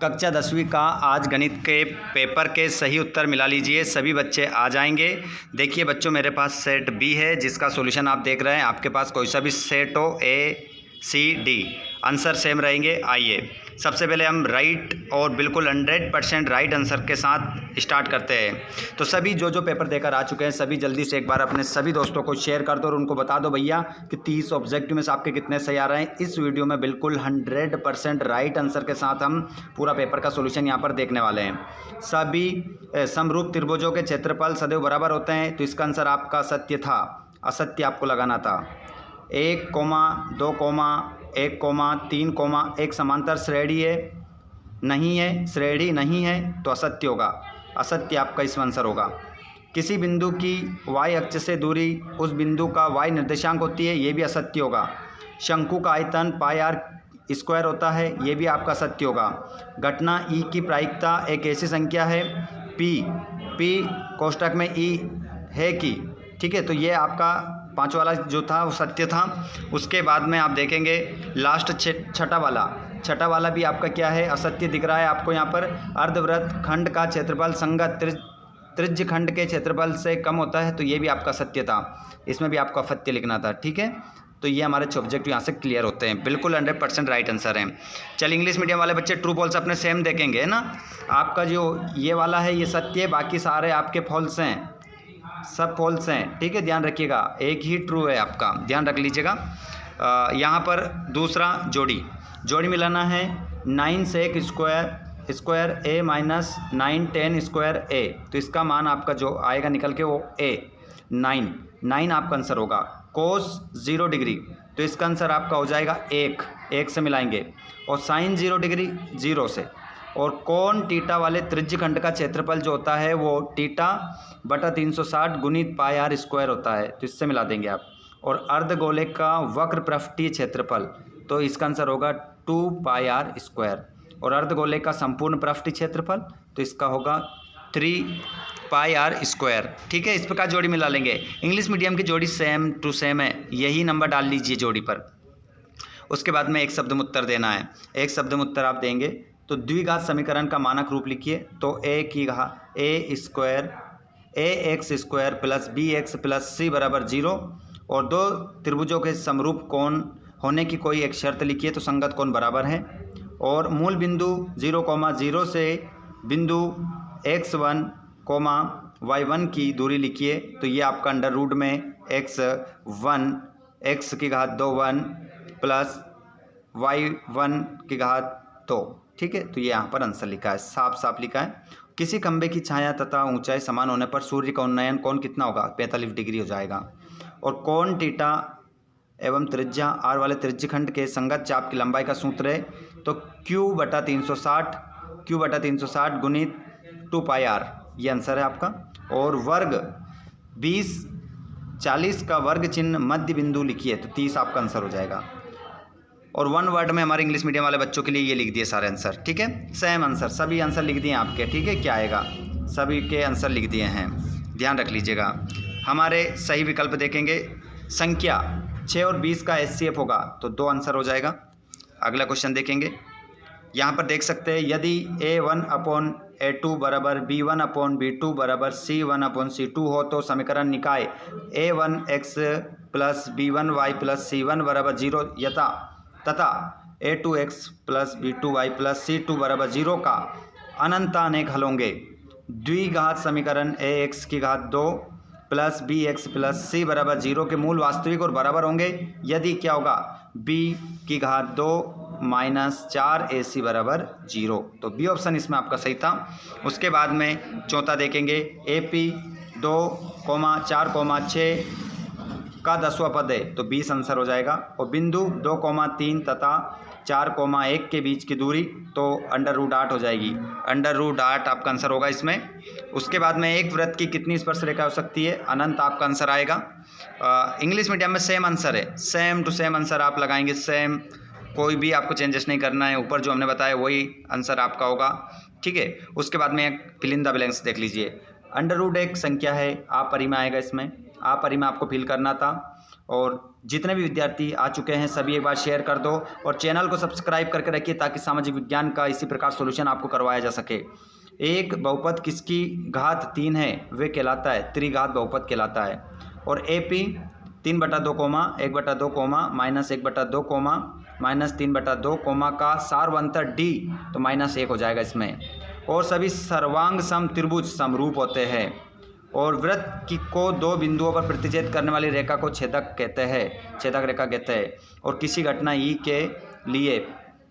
कक्षा 10वीं का आज गणित के पेपर के सही उत्तर मिला लीजिए। सभी बच्चे आ जाएंगे। देखिए बच्चों, मेरे पास सेट बी है जिसका सॉल्यूशन आप देख रहे हैं। आपके पास कोई सा भी सेट हो, ए सी डी, आंसर सेम रहेंगे। आइए सबसे पहले हम राइट और बिल्कुल 100% राइट आंसर के साथ स्टार्ट करते हैं। तो सभी जो पेपर देकर आ चुके हैं सभी जल्दी से एक बार अपने सभी दोस्तों को शेयर कर दो और उनको बता दो भैया कि 30 ऑब्जेक्टिव में से आपके कितने सही आ रहे हैं। इस वीडियो में बिल्कुल 100% राइट आंसर के साथ हम पूरा पेपर का सोल्यूशन यहाँ पर देखने वाले हैं। सभी समरूप त्रिभुजों के क्षेत्रफल सदैव बराबर होते हैं, तो इसका आंसर आपका सत्य था। असत्य आपको लगाना था। 1, 2, 1, 3, एक समांतर श्रेणी है, नहीं है, श्रेणी नहीं है तो असत्य होगा। असत्य आपका इसमें आंसर होगा। किसी बिंदु की y अक्ष से दूरी उस बिंदु का y निर्देशांक होती है, ये भी असत्य होगा। शंकु का आयतन पाई आर स्क्वायर होता है, ये भी आपका सत्य होगा। घटना ई की प्रायिकता एक ऐसी संख्या है पी कोष्टक में ई है कि, ठीक है, तो ये आपका पाँच वाला जो था वो सत्य था। उसके बाद में आप देखेंगे लास्ट छठा वाला भी आपका क्या है, असत्य दिख रहा है आपको यहाँ पर। अर्धवृत्त खंड का क्षेत्रफल संगत त्रिज्य खंड के क्षेत्रफल से कम होता है, तो ये भी आपका सत्य था। इसमें भी आपको असत्य लिखना था, ठीक है। तो ये हमारे ऑब्जेक्टिव यहाँ से क्लियर होते हैं। बिल्कुल 100% राइट आंसर है। चल इंग्लिश मीडियम वाले बच्चे ट्रू फॉल्स अपने सेम देखेंगे, है ना। आपका जो ये वाला है ये सत्य है, बाकी सारे आपके फॉल्स हैं, सब फॉल्स हैं, ठीक है, ध्यान रखिएगा। एक ही ट्रू है आपका, ध्यान रख लीजिएगा। यहाँ पर दूसरा जोड़ी मिलाना है। 9 sec स्क्वायर ए माइनस 9 10 स्क्वायर ए, तो इसका मान आपका जो आएगा निकल के वो ए 9 आपका आंसर होगा। कोस 0 डिग्री, तो इसका आंसर आपका हो जाएगा 1 से मिलाएंगे। और साइन 0 डिग्री 0 से। और कोण टीटा वाले त्रिज्य खंड का क्षेत्रफल जो होता है वो टीटा बटा 360 गुणित पाई आर स्क्वायर होता है, तो इससे मिला देंगे आप। और अर्धगोले का वक्र पृष्ठीय क्षेत्रफल, तो इसका आंसर होगा 2 पाई आर स्क्वायर। और अर्धगोले का संपूर्ण पृष्ठीय क्षेत्रफल, तो इसका होगा 3 पाई आर स्क्वायर, ठीक है। इस प्रकार जोड़ी मिला लेंगे। इंग्लिश मीडियम की जोड़ी सेम टू सेम है, यही नंबर डाल लीजिए जोड़ी पर। उसके बाद में एक शब्द में उत्तर देना है। एक शब्द में उत्तर आप देंगे तो द्विघात समीकरण का मानक रूप लिखिए। तो a square ax square plus bx plus c बराबर 0 और दो त्रिभुजों के समरूप कोण होने की कोई एक शर्त लिखिए, तो संगत कोण बराबर है। और मूल बिंदु 0,0 से बिंदु x1, y1 की दूरी लिखिए, तो ये आपका अंडर रूट में x1 x की घात 2 1 प्लस y1 की घात 2, ठीक है। तो ये यहाँ पर आंसर लिखा है, साफ लिखा है। किसी खंबे की छाया तथा ऊंचाई समान होने पर सूर्य का उन्नयन कोण कितना होगा, 45 डिग्री हो जाएगा। और कोण थीटा एवं त्रिज्या आर वाले त्रिज्य खंड के संगत चाप की लंबाई का सूत्र है, तो Q बटा 360 गुणित 2 पाई आर, ये आंसर है आपका। और वर्ग 40 का वर्ग चिन्ह मध्य बिंदु लिखिए, तो 30 आपका आंसर हो जाएगा। और 1 वर्ड में हमारे इंग्लिश मीडियम वाले बच्चों के लिए ये लिख दिए सारे आंसर, ठीक है। सेम आंसर, सभी आंसर लिख दिए आपके, ठीक है। क्या आएगा, सभी के आंसर लिख दिए हैं, ध्यान रख लीजिएगा। हमारे सही विकल्प देखेंगे। संख्या 6 और 20 का HCF होगा, तो 2 आंसर हो जाएगा। अगला क्वेश्चन देखेंगे। यहाँ पर देख सकते हैं, यदि A1/A2 बराबर B1/B2 बराबर C1/C2 हो तो समीकरण निकाय A1x plus B1y plus C1 बराबर 0 तथा A2x plus B2y plus C2 बराबर 0 का अनंतानेक हल होंगे। द्विघात समीकरण ax की घात 2 प्लस bx प्लस c बराबर 0 के मूल वास्तविक और बराबर होंगे यदि क्या होगा, b की घात 2 माइनस 4ac बराबर 0, तो बी ऑप्शन इसमें आपका सही था। उसके बाद में चौथा देखेंगे। AP 2, 4, 6 का 10वां पद है, तो 20 आंसर हो जाएगा। और बिंदु 2, 3 तथा 4, 1 के बीच की दूरी, तो अंडर रूट 8 हो जाएगी। अंडर रूट 8 आपका आंसर होगा इसमें। उसके बाद में एक वृत्त की कितनी स्पर्श रेखा हो सकती है, अनंत आपका आंसर आएगा। इंग्लिश मीडियम में सेम आंसर है, सेम टू सेम आंसर आप लगाएंगे, सेम, कोई भी आपको चेंजेस नहीं करना है। ऊपर जो हमने बताया वही आंसर आपका होगा, ठीक है। उसके बाद में एक फिल इन द ब्लैंक्स देख लीजिए। अंडर रूट एक संख्या है, आप परिमेय आएगा इसमें, आप परिमेय आपको फिल करना था। और जितने भी विद्यार्थी आ चुके हैं सभी एक बार शेयर कर दो और चैनल को सब्सक्राइब करके रखिए ताकि सामाजिक विज्ञान का इसी प्रकार सॉल्यूशन आपको करवाया जा सके। एक बहुपद किसकी घात 3 है वे कहलाता है त्रिघात बहुपद कहलाता है। और AP 3/2 comma 1/2 comma -1/2 comma -3/2 comma का सार्वंतर D तो -1 हो जाएगा इसमें। और सभी सर्वांग सम त्रिभुज समरूप होते हैं और वृत्त की को 2 बिंदुओं पर प्रतिच्छेद करने वाली रेखा को छेदक कहते हैं, छेदक रेखा कहते हैं। और किसी घटना E के लिए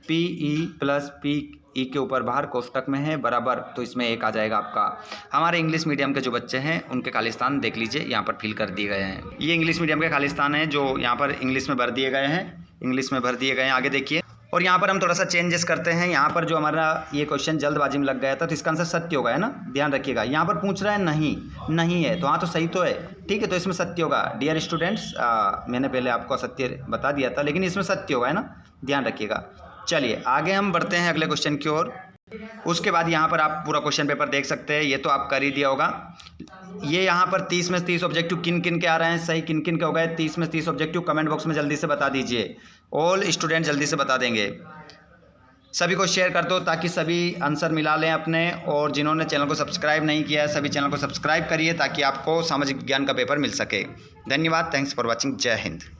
PE + PE के ऊपर बाहर कोष्टक में है बराबर, तो इसमें 1 आ जाएगा आपका। हमारे इंग्लिश मीडियम के जो बच्चे हैं उनके खालिस्तान देख लीजिए, यहाँ पर फिल कर दिए गए हैं। ये इंग्लिश मीडियम के खालिस्तान हैं जो यहाँ पर इंग्लिश में भर दिए गए हैं, इंग्लिश में भर दिए गए हैं। आगे देखिए, और यहाँ पर हम थोड़ा सा चेंजेस करते हैं। यहाँ पर जो हमारा ये क्वेश्चन जल्दबाजी में लग गया था तो इसका आंसर सत्य होगा, है ना, ध्यान रखिएगा। यहाँ पर पूछ रहा है नहीं है, तो हाँ तो सही तो है, ठीक है, तो इसमें सत्य होगा। डियर स्टूडेंट्स, मैंने पहले आपको सत्य बता दिया था लेकिन इसमें सत्य होगा, है ना, ध्यान रखिएगा। चलिए आगे हम बढ़ते हैं अगले क्वेश्चन की ओर। उसके बाद यहाँ पर आप पूरा क्वेश्चन पेपर देख सकते हैं, ये तो आप कर ही दिया होगा। ये यहाँ पर 30 में 30 ऑब्जेक्टिव किन किन के आ रहे हैं, सही किन किन के हो गए 30 में 30 ऑब्जेक्टिव, कमेंट बॉक्स में जल्दी से बता दीजिए। ऑल स्टूडेंट जल्दी से बता देंगे। सभी को शेयर कर दो ताकि सभी आंसर मिला लें अपने। और जिन्होंने चैनल को सब्सक्राइब नहीं किया है सभी चैनल को सब्सक्राइब करिए ताकि आपको सामाजिक विज्ञान का पेपर मिल सके। धन्यवाद, थैंक्स फॉर वॉचिंग, जय हिंद।